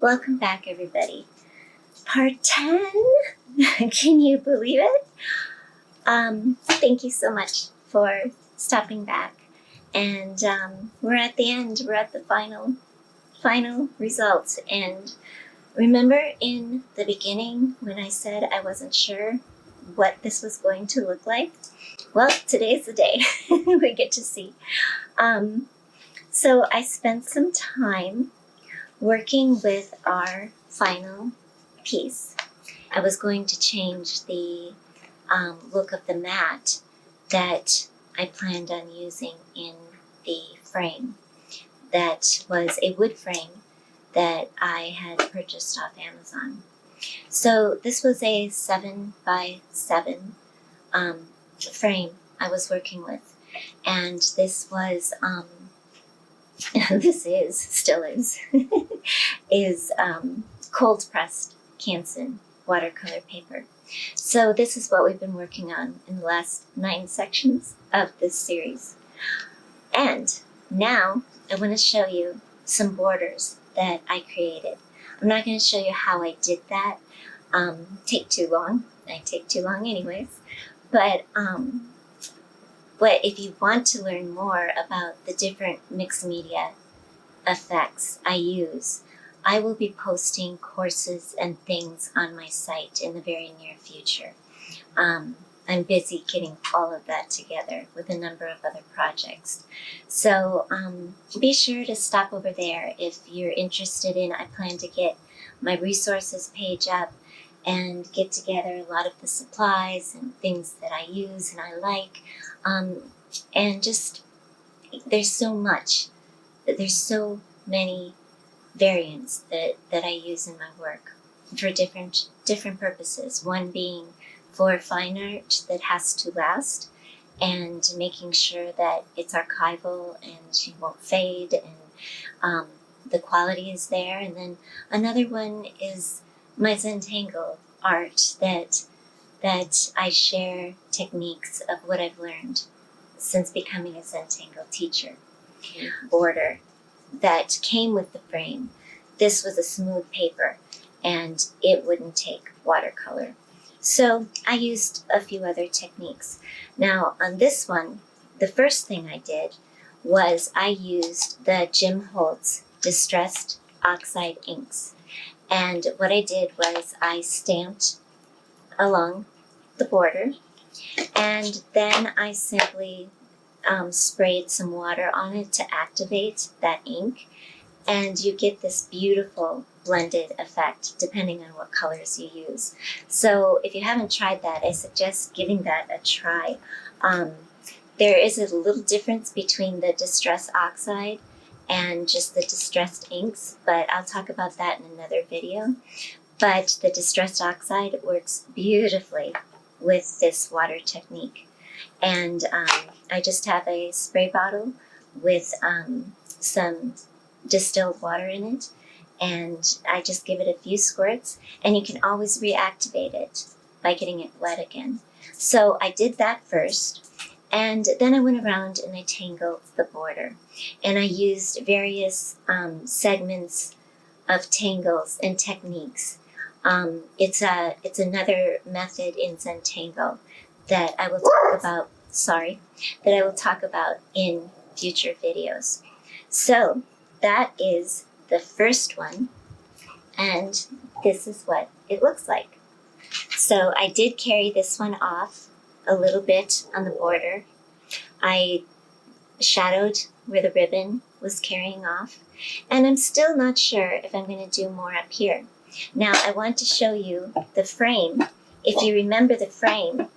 Welcome back, everybody. Part 10. Can you believe it? Thank you so much for stopping back. And we're at the end. We're at the final results. And remember in the beginning when I said I wasn't sure what this was going to look like? Well, today's the day. We get to see. So I spent some time working with our final piece. I was going to change the look of the mat that I planned on using in the frame. That was a wood frame that I had purchased off Amazon. So this was a 7x7 frame I was working with, and this was still is cold pressed Canson watercolor paper. So this is what we've been working on in the last 9 sections of this series. And now I want to show you some borders that I created. I'm not going to show you how I did that. Take too long. I take too long anyways. But if you want to learn more about the different mixed media effects I use, I will be posting courses and things on my site in the very near future. I'm busy getting all of that together with a number of other projects. So be sure to stop over there if you're interested in. I plan to get my resources page up and get together a lot of the supplies and things that I use and I like. And just, there's so much, there's so many variants that I use in my work for different purposes. One being for fine art that has to last and making sure that it's archival and it won't fade and the quality is there. And then another one is my Zentangle art that I share techniques of what I've learned since becoming a Zentangle teacher. Border that came with the frame. This was a smooth paper and it wouldn't take watercolor. So I used a few other techniques. Now on this one, the first thing I did was I used the Jim Holtz Distressed Oxide inks. And what I did was I stamped along the border, and then I simply sprayed some water on it to activate that ink, and you get this beautiful blended effect depending on what colors you use. So if you haven't tried that, I suggest giving that a try. There is a little difference between the Distressed Oxide and just the distressed inks, but I'll talk about that in another video. But the Distressed Oxide works beautifully with this water technique. And I just have a spray bottle with some distilled water in it, and I just give it a few squirts, and you can always reactivate it by getting it wet again. So I did that first, and then I went around and I tangled the border, and I used various segments of tangles and techniques. It's another method in Zentangle that I will talk about in future videos. So that is the first one, and this is what it looks like. So I did carry this one off a little bit on the border. I shadowed where the ribbon was carrying off, and I'm still not sure if I'm going to do more up here. Now I want to show you the frame. If you remember, the frame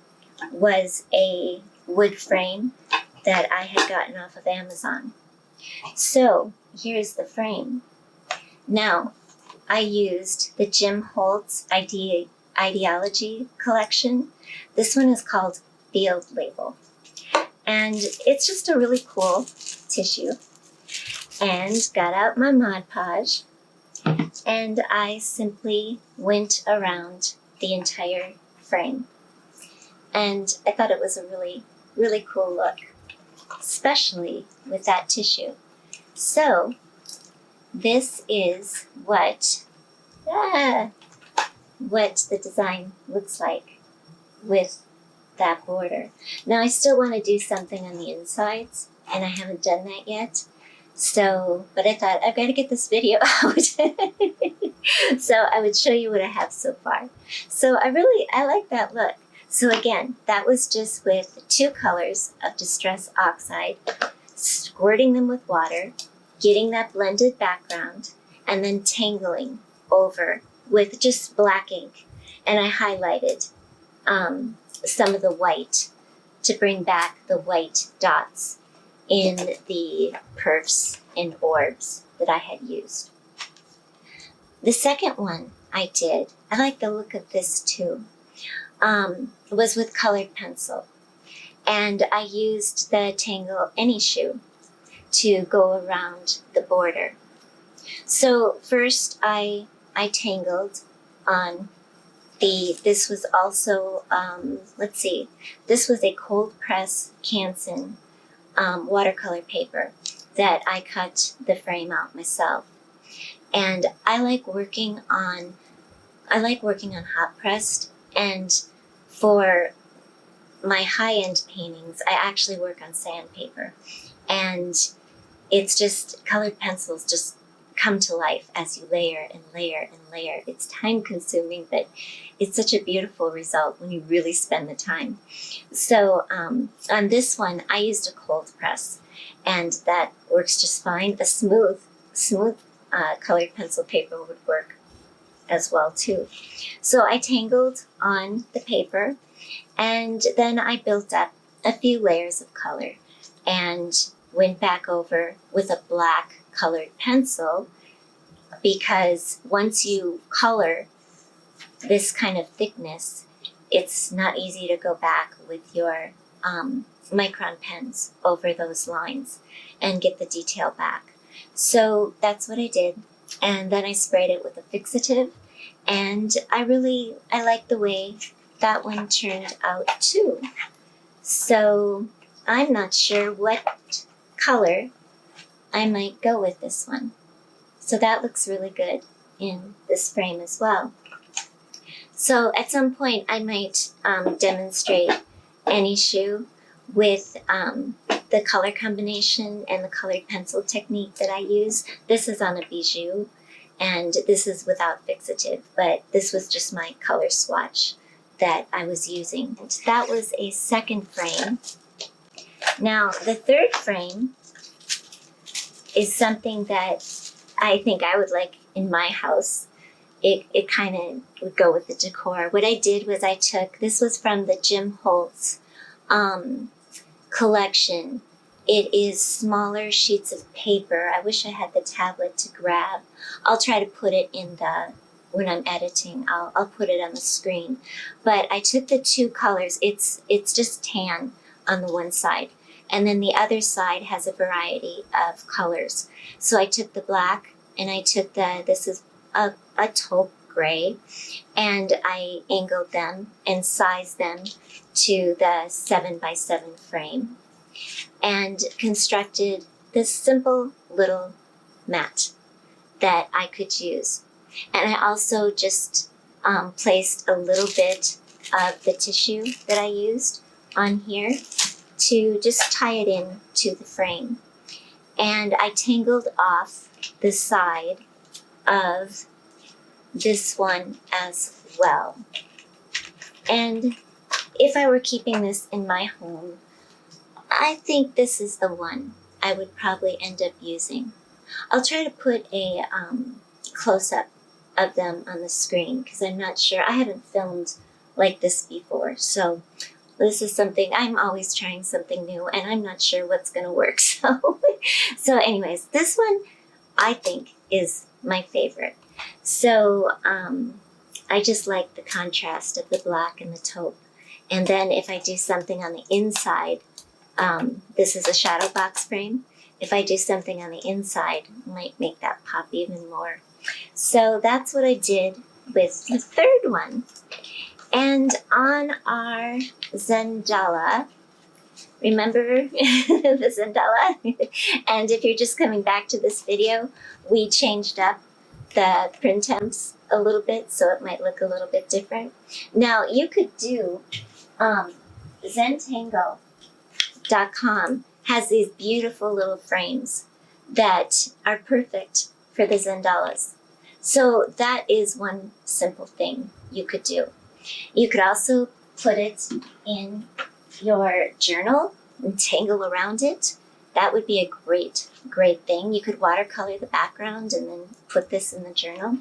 was a wood frame that I had gotten off of Amazon. So here's the frame. Now I used the Jim Holtz Ideology collection. This one is called Field Label. And it's just a really cool tissue. And got out my Mod Podge, and I simply went around the entire frame. And I thought it was a really, really cool look, especially with that tissue. So this is what what the design looks like with that border. Now I still want to do something on the insides, and I haven't done that yet. So, but I thought I've got to get this video out. So I would show you what I have so far. So I like that look. So again, that was just with 2 colors of Distress Oxide, squirting them with water, getting that blended background, and then tangling over with just black ink. And I highlighted some of the white to bring back the white dots in the perfs and orbs that I had used. The second one I did, I like the look of this too, was with colored pencil. And I used the Tangle Any Shoe to go around the border. So first I tangled on this was also, let's see, this was a cold press Canson watercolor paper that I cut the frame out myself. And I like working on hot pressed, and for my high-end paintings, I actually work on sandpaper. And it's just, colored pencils just come to life as you layer and layer and layer. It's time consuming, but it's such a beautiful result when you really spend the time. So on this one, I used a cold press, and that works just fine. A smooth colored pencil paper would work as well too. So I tangled on the paper, and then I built up a few layers of color and went back over with a black colored pencil, because once you color this kind of thickness, it's not easy to go back with your micron pens over those lines and get the detail back. So that's what I did. And then I sprayed it with a fixative, and I like the way that one turned out too. So I'm not sure what color I might go with this one. So that looks really good in this frame as well. So at some point I might demonstrate Any Shoe with the color combination and the colored pencil technique that I use. This is on a bijou, and this is without fixative, but this was just my color swatch that I was using. And that was a second frame. Now the third frame is something that I think I would like in my house. It kind of would go with the decor. What I did was this was from the Jim Holtz collection. It is smaller sheets of paper. I wish I had the tablet to grab. I'll try to put it when I'm editing, I'll put it on the screen. But I took the 2 colors. It's just tan on the one side, and then the other side has a variety of colors. So I took the black, and I took this is a taupe gray, and I angled them and sized them to the 7x7 frame, and constructed this simple little mat that I could use. And I also just placed a little bit of the tissue that I used on here to just tie it in to the frame. And I tangled off the side of this one as well. And if I were keeping this in my home, I think this is the one I would probably end up using. I'll try to put a close-up of them on the screen, because I'm not sure. I haven't filmed like this before, so this is something, I'm always trying something new, and I'm not sure what's going to work. So anyways, this one I think is my favorite. So I just like the contrast of the black and the taupe. And then if I do something on the inside, this is a shadow box frame. If I do something on the inside, I might make that pop even more. So that's what I did with the third one. And on our Zendala, remember the Zendala? And if you're just coming back to this video, we changed up the print temps a little bit, so it might look a little bit different. Now, you could do, Zentangle.com has these beautiful little frames that are perfect for the Zendalas. So that is one simple thing you could do. You could also put it in your journal and tangle around it. That would be a great thing. You could watercolor the background and then put this in the journal.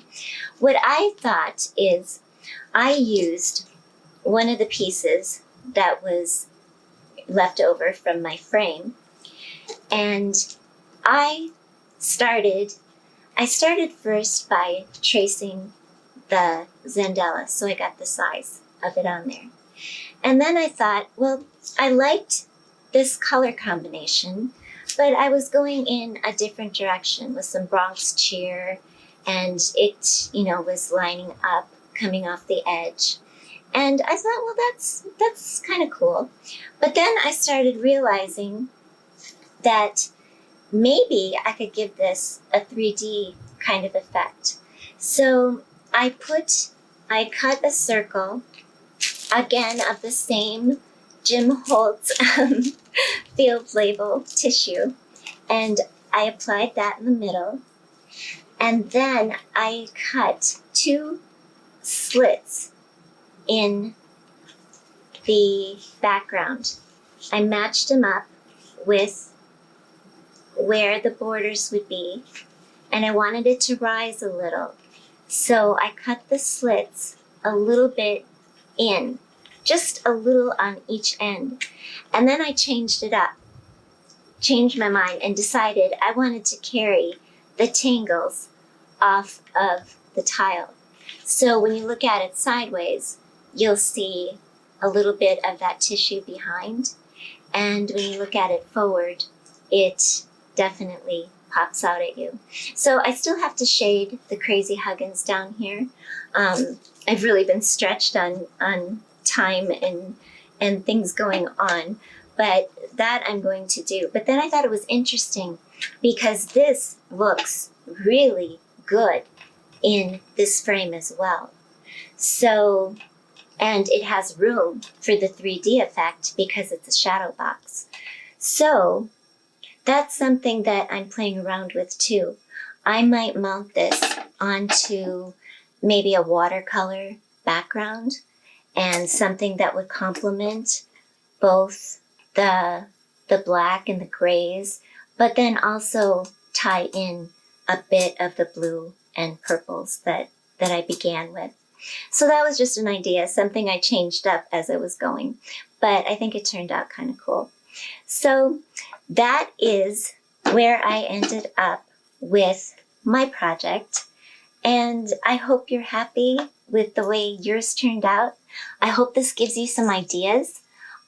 What I thought is I used one of the pieces that was left over from my frame, and I started first by tracing the Zendala, so I got the size of it on there. And then I thought, well, I liked this color combination, but I was going in a different direction with some Bronx cheer, and it, was lining up, coming off the edge. And I thought, well, that's kind of cool. But then I started realizing that maybe I could give this a 3D kind of effect. So I cut a circle, again, of the same Jim Holtz field label tissue, and I applied that in the middle. And then I cut 2 slits in the background. I matched them up with where the borders would be, and I wanted it to rise a little. So I cut the slits a little bit in, just a little on each end. And then I changed it up, changed my mind, and decided I wanted to carry the tangles off of the tile. So when you look at it sideways, you'll see a little bit of that tissue behind. And when you look at it forward, it definitely pops out at you. So I still have to shade the crazy Huggins down here. I've really been stretched on time and things going on, but that I'm going to do. But then I thought it was interesting because this looks really good in this frame as well. So, and it has room for the 3D effect because it's a shadow box. So that's something that I'm playing around with too. I might mount this onto maybe a watercolor background and something that would complement both the black and the grays, but then also tie in a bit of the blue and purples that I began with. So that was just an idea, something I changed up as I was going, but I think it turned out kind of cool. So that is where I ended up with my project, and I hope you're happy with the way yours turned out. I hope this gives you some ideas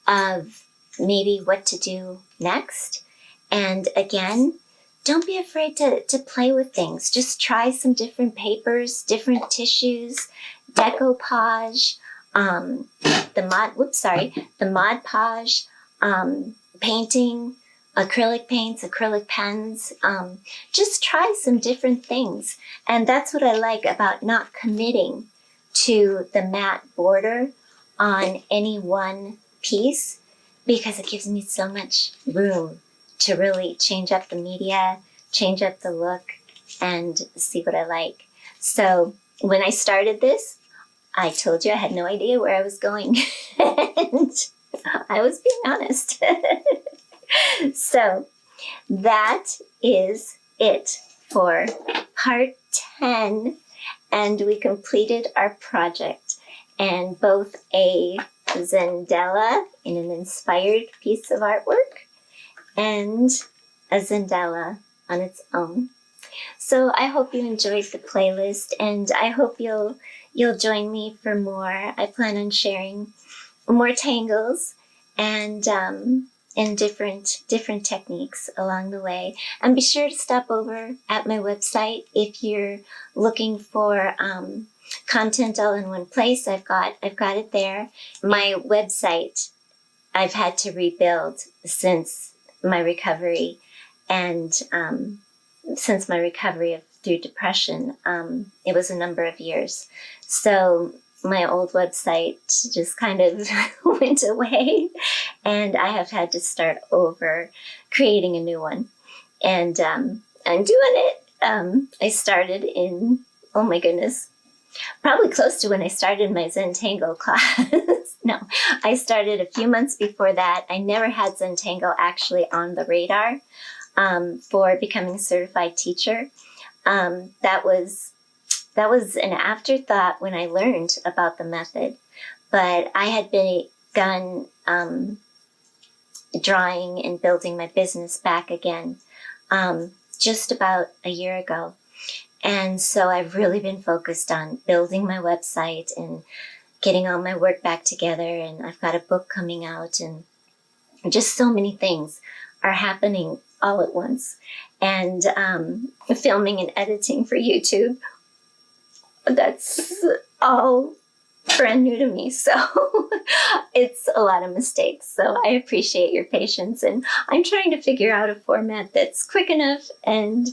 of maybe what to do next. And again, don't be afraid to play with things. Just try some different papers, different tissues, decoupage, the Mod Podge, painting, acrylic paints, acrylic pens. Just try some different things. And that's what I like about not committing to the matte border on any one piece, because it gives me so much room to really change up the media, change up the look, and see what I like. So when I started this, I told you I had no idea where I was going. And I was being honest. So that is it for part 10. And we completed our project, and both a Zendala in an inspired piece of artwork and a Zendala on its own. So I hope you enjoyed the playlist, and I hope you'll join me for more. I plan on sharing more tangles and different techniques along the way. And be sure to stop over at my website if you're looking for content all in one place. I've got it there. My website I've had to rebuild since my recovery, and since my recovery of through depression. It was a number of years. So my old website just kind of went away, and I have had to start over creating a new one. And I'm doing it. I started in, oh my goodness, probably close to when I started my Zentangle class. No, I started a few months before that. I never had Zentangle actually on the radar for becoming a certified teacher. That was an afterthought when I learned about the method. But I had begun drawing and building my business back again just about a year ago. And so I've really been focused on building my website and getting all my work back together. And I've got a book coming out, and just so many things are happening all at once. And filming and editing for YouTube, that's all brand new to me. So it's a lot of mistakes. So I appreciate your patience. And I'm trying to figure out a format that's quick enough and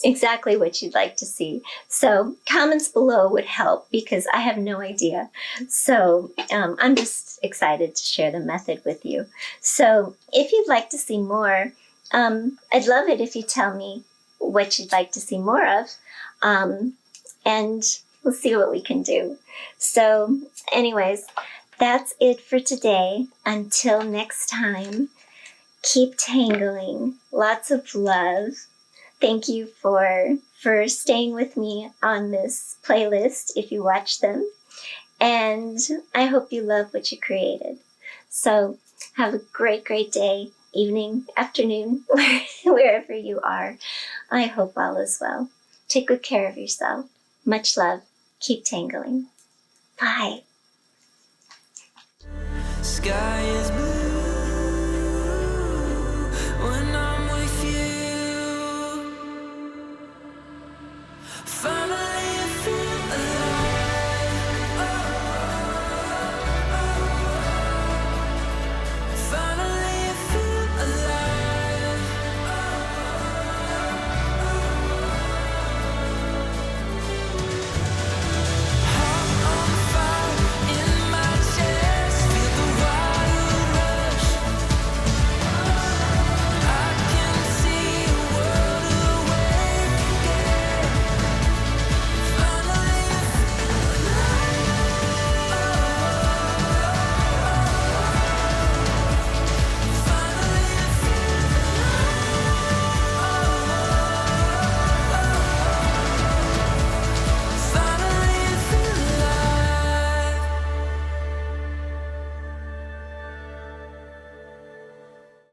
exactly what you'd like to see. So comments below would help, because I have no idea. So I'm just excited to share the method with you. So if you'd like to see more, I'd love it if you tell me what you'd like to see more of, and we'll see what we can do. So anyways, that's it for today. Until next time, keep tangling. Lots of love. Thank you for staying with me on this playlist if you watch them. And I hope you love what you created. So have a great, great day, evening, afternoon, wherever you are. I hope all is well. Take good care of yourself. Much love. Keep tangling. Bye. Sky is blue.